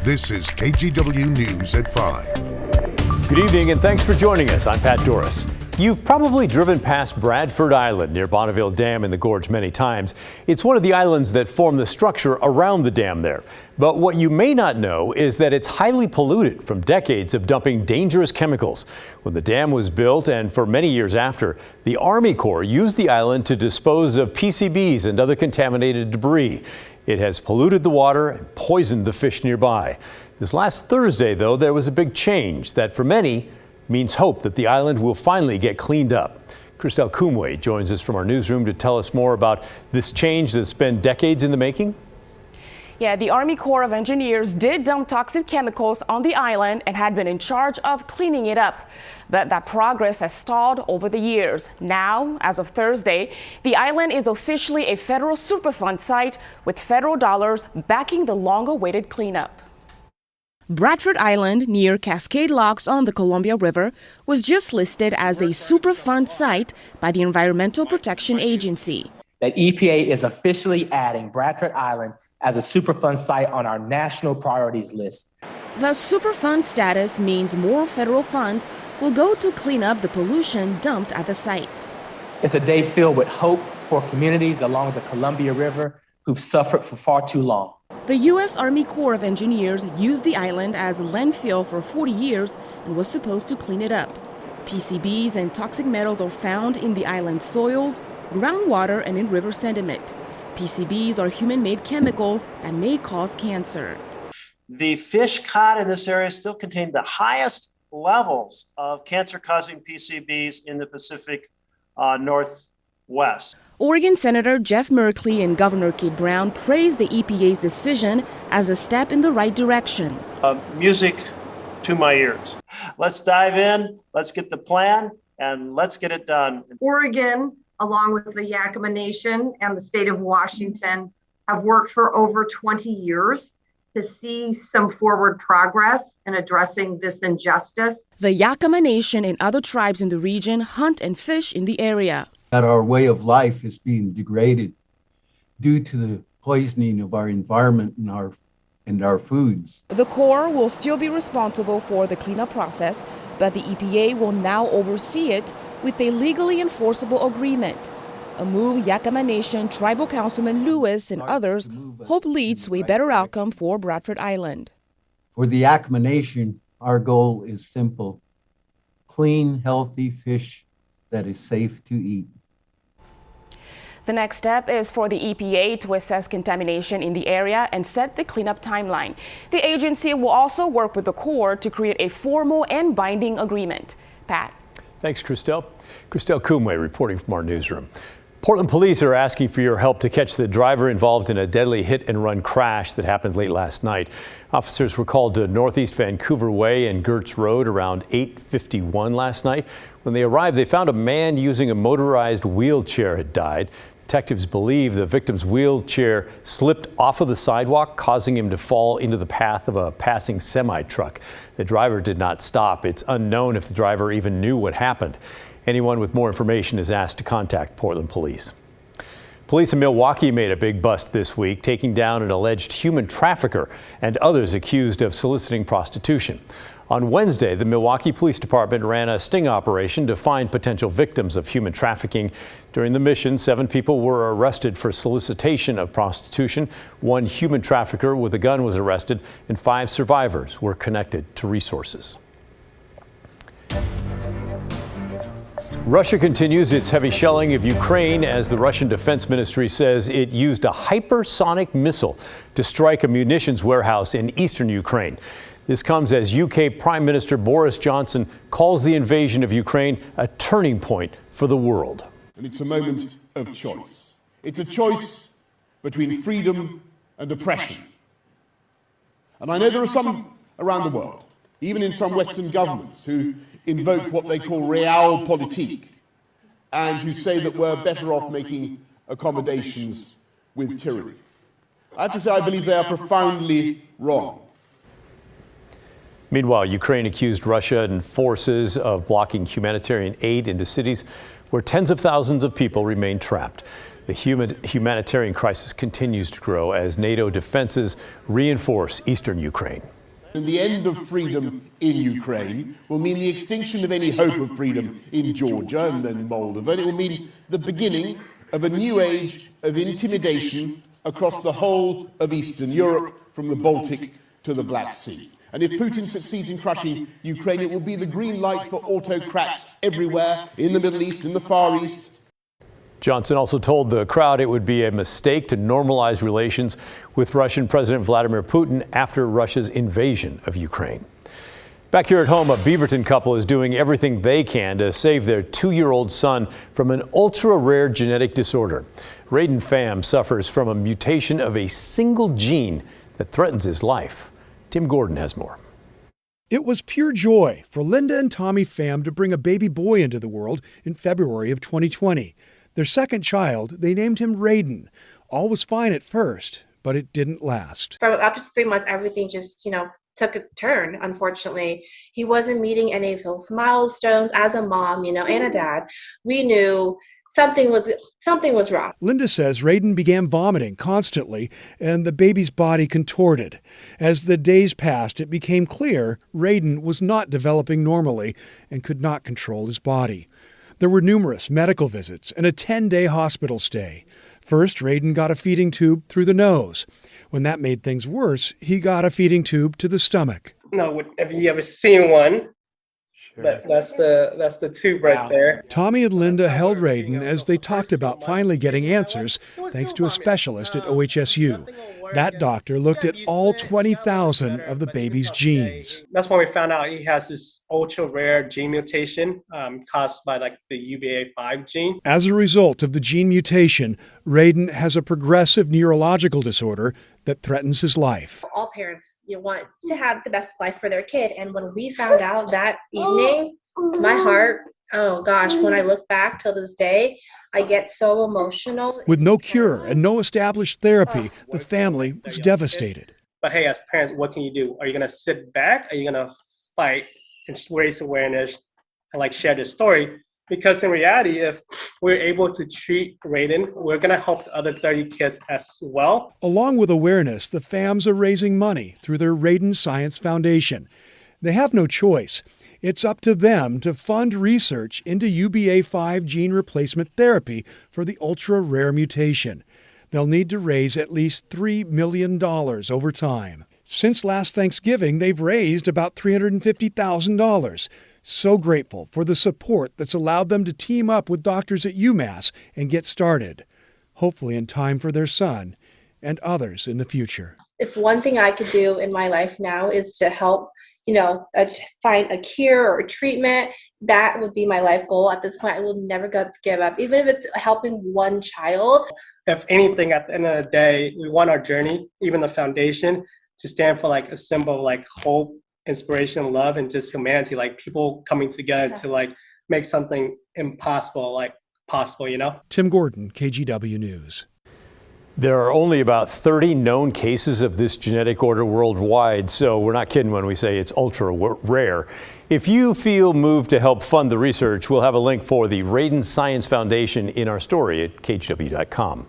This is KGW News at 5. Good evening and thanks for joining us. I'm Pat Doris. You've probably driven past Bradford Island near Bonneville Dam in the gorge many times. It's one of the islands that form the structure around the dam there. But what you may not know is that it's highly polluted from decades of dumping dangerous chemicals. When the dam was built and for many years after, the Army Corps used the island to dispose of PCBs and other contaminated debris. It has polluted the water and poisoned the fish nearby. This last Thursday, though, there was a big change that for many means hope that the island will finally get cleaned up. Christelle Kumwe joins us from our newsroom to tell us more about this change that's been decades in the making. Yeah, the Army Corps of Engineers did dump toxic chemicals on the island and had been in charge of cleaning it up. But that progress has stalled over the years. Now, as of Thursday, the island is officially a federal Superfund site with federal dollars backing the long-awaited cleanup. Bradford Island, near Cascade Locks on the Columbia River, was just listed as a Superfund site by the Environmental Protection Agency. That EPA is officially adding Bradford Island as a Superfund site on our national priorities list. The Superfund status means more federal funds will go to clean up the pollution dumped at the site. It's a day filled with hope for communities along the Columbia River who've suffered for far too long. The U.S. Army Corps of Engineers used the island as a landfill for 40 years and was supposed to clean it up. PCBs and toxic metals are found in the island's soils, groundwater, and in river sediment. PCBs are human-made chemicals that may cause cancer. The fish caught in this area still contain the highest levels of cancer-causing PCBs in the Pacific Northwest. Oregon Senator Jeff Merkley and Governor Kate Brown praised the EPA's decision as a step in the right direction. Music to my ears. Let's dive in, let's get the plan, and let's get it done. Oregon, along with the Yakama Nation and the state of Washington, have worked for over 20 years to see some forward progress in addressing this injustice. The Yakama Nation and other tribes in the region hunt and fish in the area. That our way of life is being degraded due to the poisoning of our environment and our foods. The Corps will still be responsible for the cleanup process, but the EPA will now oversee it with a legally enforceable agreement. A move Yakama Nation Tribal Councilman Lewis and others hope leads to a better outcome for Bradford Island. For the Yakama Nation, our goal is simple: clean, healthy fish that is safe to eat. The next step is for the EPA to assess contamination in the area and set the cleanup timeline. The agency will also work with the Corps to create a formal and binding agreement. Pat. Thanks, Christelle. Christelle Kumwe reporting from our newsroom. Portland police are asking for your help to catch the driver involved in a deadly hit-and-run crash that happened late last night. Officers were called to Northeast Vancouver Way and Gertz Road around 8:51 last night. When they arrived, they found a man using a motorized wheelchair had died. Detectives believe the victim's wheelchair slipped off of the sidewalk, causing him to fall into the path of a passing semi-truck. The driver did not stop. It's unknown if the driver even knew what happened. Anyone with more information is asked to contact Portland Police. Police in Milwaukee made a big bust this week, taking down an alleged human trafficker and others accused of soliciting prostitution. On Wednesday, the Milwaukee Police Department ran a sting operation to find potential victims of human trafficking. During the mission, 7 people were arrested for solicitation of prostitution. 1 human trafficker with a gun was arrested, and 5 survivors were connected to resources. Russia continues its heavy shelling of Ukraine as the Russian Defense Ministry says it used a hypersonic missile to strike a munitions warehouse in eastern Ukraine. This comes as UK Prime Minister Boris Johnson calls the invasion of Ukraine a turning point for the world. And it's a moment of choice. It's a choice between freedom and oppression. And I know there are some around the world, even in some Western governments, who invoke what they call realpolitik and who say that we're better off making accommodations with tyranny. I have to say I believe they are profoundly wrong. Meanwhile, Ukraine accused Russia and forces of blocking humanitarian aid into cities where tens of thousands of people remain trapped. The humanitarian crisis continues to grow as NATO defenses reinforce eastern Ukraine. And the end of freedom in Ukraine will mean the extinction of any hope of freedom in Georgia and then Moldova. And it will mean the beginning of a new age of intimidation across the whole of Eastern Europe, from the Baltic to the Black Sea. And if Putin succeeds in crushing Ukraine, it will be the green light for autocrats everywhere in the Middle East, in the Far East. Johnson also told the crowd it would be a mistake to normalize relations with Russian President Vladimir Putin after Russia's invasion of Ukraine. Back here at home, a Beaverton couple is doing everything they can to save their 2-year-old son from an ultra-rare genetic disorder. Raiden Pham suffers from a mutation of a single gene that threatens his life. Tim Gordon has more. It was pure joy for Linda and Tommy Pham to bring a baby boy into the world in February of 2020. Their second child, they named him Raiden. All was fine at first, but it didn't last. For after 3 months, everything just, took a turn, unfortunately. He wasn't meeting any of his milestones as a mom, and a dad. We knew something was wrong. Linda says Raiden began vomiting constantly and the baby's body contorted. As the days passed, it became clear Raiden was not developing normally and could not control his body. There were numerous medical visits and a 10-day hospital stay. First, Raiden got a feeding tube through the nose. When that made things worse, he got a feeding tube to the stomach. No, have you ever seen one? Sure. That's the tube right there. Tommy and Linda held Raiden as they talked about finally getting answers, thanks to a specialist at OHSU. That doctor looked at all 20,000 of the baby's genes. That's when we found out he has this ultra-rare gene mutation caused by the UBA5 gene. As a result of the gene mutation, Raiden has a progressive neurological disorder that threatens his life. All parents want to have the best life for their kid. And when we found out that evening, my heart, oh gosh, when I look back till this day, I get so emotional. With no cure and no established therapy, the family was devastated. But hey, as parents, what can you do? Are you going to sit back? Are you going to fight and raise awareness and share this story? Because in reality, if we're able to treat Raiden, we're going to help the other 30 kids as well. Along with awareness, the Phams are raising money through their Raiden Science Foundation. They have no choice. It's up to them to fund research into UBA5 gene replacement therapy for the ultra-rare mutation. They'll need to raise at least $3 million over time. Since last Thanksgiving, they've raised about $350,000. So grateful for the support that's allowed them to team up with doctors at UMass and get started, hopefully in time for their son and others in the future. If one thing I could do in my life now is to help, find a cure or a treatment, that would be my life goal. At this point, I will never give up, even if it's helping one child. If anything, at the end of the day, we want our journey, even the foundation, to stand for a symbol of hope, inspiration, love, and just humanity, people coming together to make something impossible possible, Tim Gordon, KGW News. There are only about 30 known cases of this genetic order worldwide, so we're not kidding when we say it's ultra rare. If you feel moved to help fund the research, we'll have a link for the Raiden Science Foundation in our story at KGW.com.